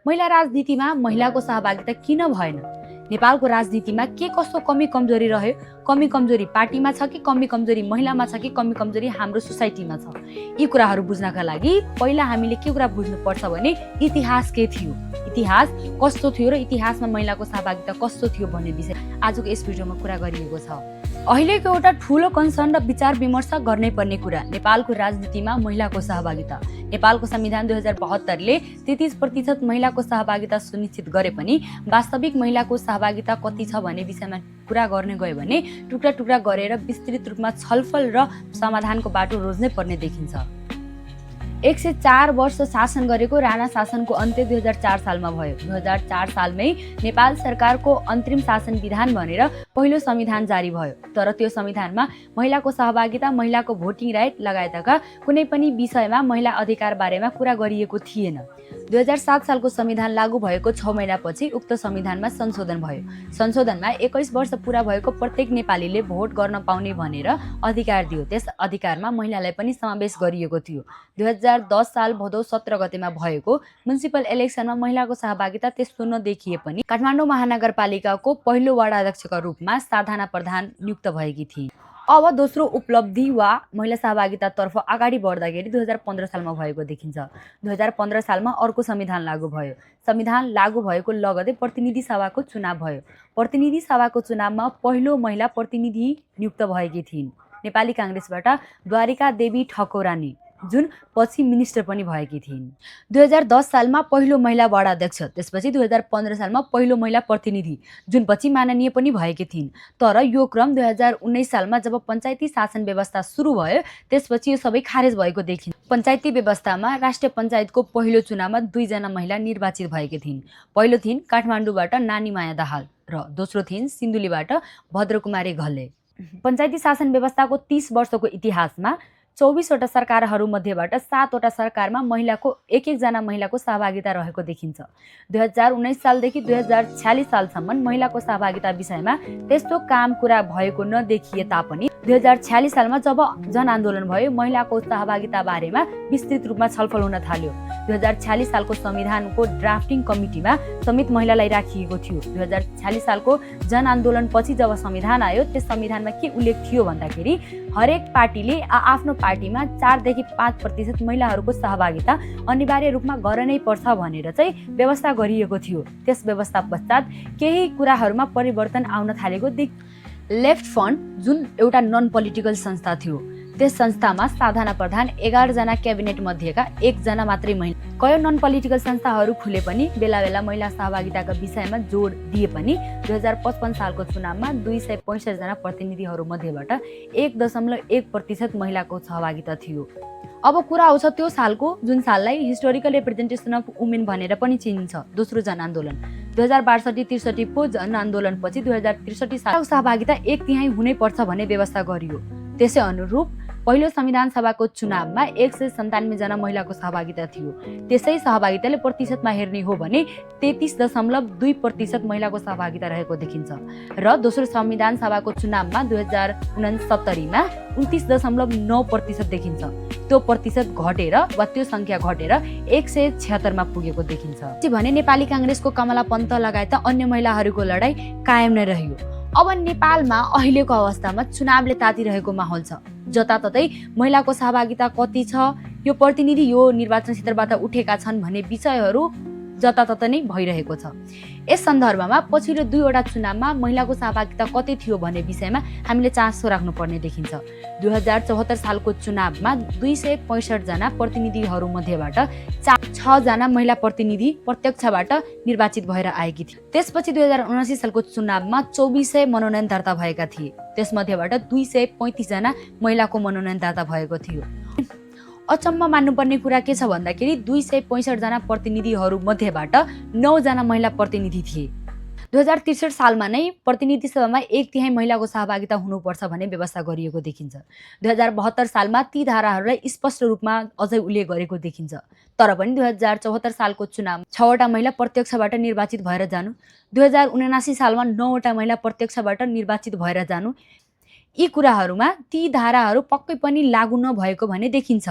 महिला राजनीतिमा महिलाको सहभागिता किन भएन? नेपालको राजनीतिमा के कस्तो कमी कमजोरी रह्यो? कमी कमजोरी पार्टीमा छ कि कमी कमजोरी महिलामा छ कि कमी कमजोरी हाम्रो सोसाइटीमा छ? यी कुराहरू बुझ्नका लागि पहिला हामीले के कुरा बुझ्नुपर्छ भने इतिहास के थियो, इतिहास कस्तो थियो र इतिहासमा महिलाको सहभागिता कस्तो थियो भन्ने विषय आजको यस भिडियोमा कुरा गरिएको छ। अहिलेको एउटा ठूलो कन्सर्न र विचार विमर्श गर्नै पर्ने कुरा नेपालको राजनीतिमा महिलाको सहभागिता। नेपालको संविधान 2072ले 33% महिलाको सहभागिता सुनिश्चित गरे पनि वास्तविक महिलाको सहभागिता कति छ भन्ने विषयमा कुरा गर्ने गयो भने टुक्रा टुक्रा गरेर विस्तृत रूपमा छलफल र समाधानको बाटो रोज्नै पर्ने देखिन्छ। 104 वर्ष शासन गरेको राणा शासनको अन्त्य 2004 सालमा भयो। 2004 सालमै नेपाल सरकारको अन्तरिम शासन विधान भनेर पहिलो संविधान जारी भयो। तर त्यो संविधानमा महिलाको सहभागिता, महिलाको भोटिङ राइट लगायतका कुनै पनि विषयमा महिला अधिकार बारेमा कुरा गरिएको थिएन। 2007 सालको संविधान लागू भएको 6 महिनापछि उक्त संविधानमा संशोधन भयो। संशोधनमा 21 वर्ष पुरा भएको प्रत्येक नेपालीले भोट गर्न पाउने भनेर अधिकार दियो। त्यस अधिकारमा महिलालाई पनि समावेश गरिएको थियो। 2010 साल भदौ 17 गतेमा भएको म्युनिसिपल इलेक्सनमा महिलाको सहभागिता त्यस्तो नदेखिए पनि काठमाडौँ महानगरपालिकाको पहिलो वार्ड अध्यक्षका रूपमा साधना प्रधान नियुक्त भएकी थिइन्। अब दोस्रो उपलब्धि वा महिला सहभागितातर्फ अगाडि बढ्दाखेरि 2015 सालमा भएको देखिन्छ। 2015 सालमा अर्को संविधान लागू भयो। संविधान लागू भएको लगतै प्रतिनिधि सभाको चुनाव भयो। प्रतिनिधि सभाको चुनावमा पहिलो महिला प्रतिनिधि नियुक्त भएकी थिइन्, नेपाली काङ्ग्रेसबाट द्वारिका देवी ठकुरानी, जुन पछि मिनिस्टर पनि भएकी थिइन्। 2010 सालमा पहिलो महिला वार्ड अध्यक्ष, त्यसपछि 2015 सालमा पहिलो महिला प्रतिनिधि, जुन पछि माननीय पनि भएकी थिइन्। तर यो क्रम 2019 सालमा जब पञ्चायती शासन व्यवस्था सुरु भयो त्यसपछि यो सबै खारेज भएको देखिन्छ। पञ्चायती व्यवस्थामा राष्ट्रिय पञ्चायतको पहिलो चुनावमा 2 जना महिला निर्वाचित भएकी थिइन्। पहिलो थिइन् काठमाडौँबाट नानीमाया दाहाल र दोस्रो थिइन् सिन्धुलीबाट भद्रकुमारी घले। पञ्चायती शासन व्यवस्थाको 30 वर्षको इतिहासमा 24 वटा सरकारहरू मध्येबाट 7 वटा सरकारमा महिलाको एक जना महिलाको सहभागिता रहेको देखिन्छ। 2019 सालदेखि 2046 सालसम्म महिलाको सहभागिता विषयमा त्यस्तो काम कुरा भएको नदेखिए तापनि 2046 सालमा जब जनआन्दोलन भयो महिलाको सहभागिता बारेमा विस्तृत रूपमा छलफल हुन थाल्यो। 2046 सालको संविधानको ड्राफ्टिङ कमिटीमा समेत महिलालाई राखिएको थियो। 2046 सालको जनआन्दोलनपछि जब संविधान आयो त्यस संविधानमा के उल्लेख थियो भन्दाखेरि हरेक पार्टीले आफ्नो पार्टीमा 4 देखि 5% महिलाहरूको सहभागिता अनिवार्य रूपमा गर्नै पर्छ भनेर चाहिँ व्यवस्था गरिएको थियो। त्यस व्यवस्था पश्चात केही कुराहरूमा परिवर्तन आउन थालेको लेफ्ट फ्रन्ट, जुन एउटा नन पोलिटिकल संस्था थियो, त्यस संस्थामा साधना प्रधान 11 जना क्याबिनेट मध्येका 1 जना मात्रै महिला। कयौं नन पोलिटिकल संस्थाहरू खुले पनि बेला बेला महिला सहभागिताका विषयमा जोड दिए पनि 2055 सालको चुनावमा 265 जना प्रतिनिधिहरू मध्येबाट 1.1% महिलाको सहभागिता थियो। अब कुरा आउँछ त्यो सालको, जुन साललाई हिस्टोरिकल रिप्रेजेन्टेसन अफ वुमेन भनेर पनि चिनिन्छ, दोस्रो जनआन्दोलन। 2062-63 को जनआन्दोलनपछि 2063 सालको सहभागिता 1/3 हुनै पर्छ भन्ने व्यवस्था गरियो। त्यसै अनुरूप पहिलो संविधान सभाको चुनावमा 197 जना महिलाको सहभागिता थियो। त्यसै सहभागिताले प्रतिशतमा हेर्ने हो भने 33.2% महिलाको सहभागिता रहेको देखिन्छ र दोस्रो संविधान सभाको चुनावमा 2069 मा 29.9% देखिन्छ। त्यो प्रतिशत घटेर वा त्यो संख्या घटेर 176 मा पुगेको देखिन्छ भने नेपाली काङ्ग्रेसको कमला पन्त लगायत अन्य महिलाहरूको लडाई कायम नै रह्यो। अब नेपालमा अहिलेको अवस्थामा चुनावले तातिरहेको माहौल छ। जताततै महिलाको सहभागिता कति छ, यो प्रतिनिधि यो निर्वाचन क्षेत्रबाट उठेका छन् भन्ने विषयहरू जताततै नै भइरहेको छ। यस सन्दर्भमा पछिल्लो 2 वटा चुनावमा महिलाको सहभागिता कति थियो भन्ने विषयमा हामीले चासो राख्नुपर्ने देखिन्छ। 2074 सालको चुनावमा 265 जना प्रतिनिधिहरू मध्येबाट 6 जना महिला प्रतिनिधि प्रत्यक्षबाट निर्वाचित भएर आएकी थिए। त्यसपछि 2079 सालको चुनावमा 2400 मनोनयन दर्ता भएका थिए। त्यसमध्येबाट 235 जना महिलाको मनोनयन दर्ता भएको थियो। अचम्म मान्नुपर्ने कुरा के छ भन्दाखेरि 265 जना प्रतिनिधिहरू मध्येबाट 9 जना महिला प्रतिनिधि थिए। 2063 सालमा नै प्रतिनिधि सभामा 1/3 महिलाको सहभागिता हुनुपर्छ भन्ने व्यवस्था गरिएको देखिन्छ। 2072 सालमा ती धाराहरूलाई स्पष्ट रूपमा अझै उल्लेख गरेको देखिन्छ। तर पनि 2074 सालको चुनाव 6 वटा महिला प्रत्यक्षबाट निर्वाचित भएर जानु, 2079 सालमा 9 वटा महिला प्रत्यक्षबाट निर्वाचित भएर जानु, यी कुराहरूमा ती धाराहरू पक्कै पनि लागू नभएको भन्ने देखिन्छ।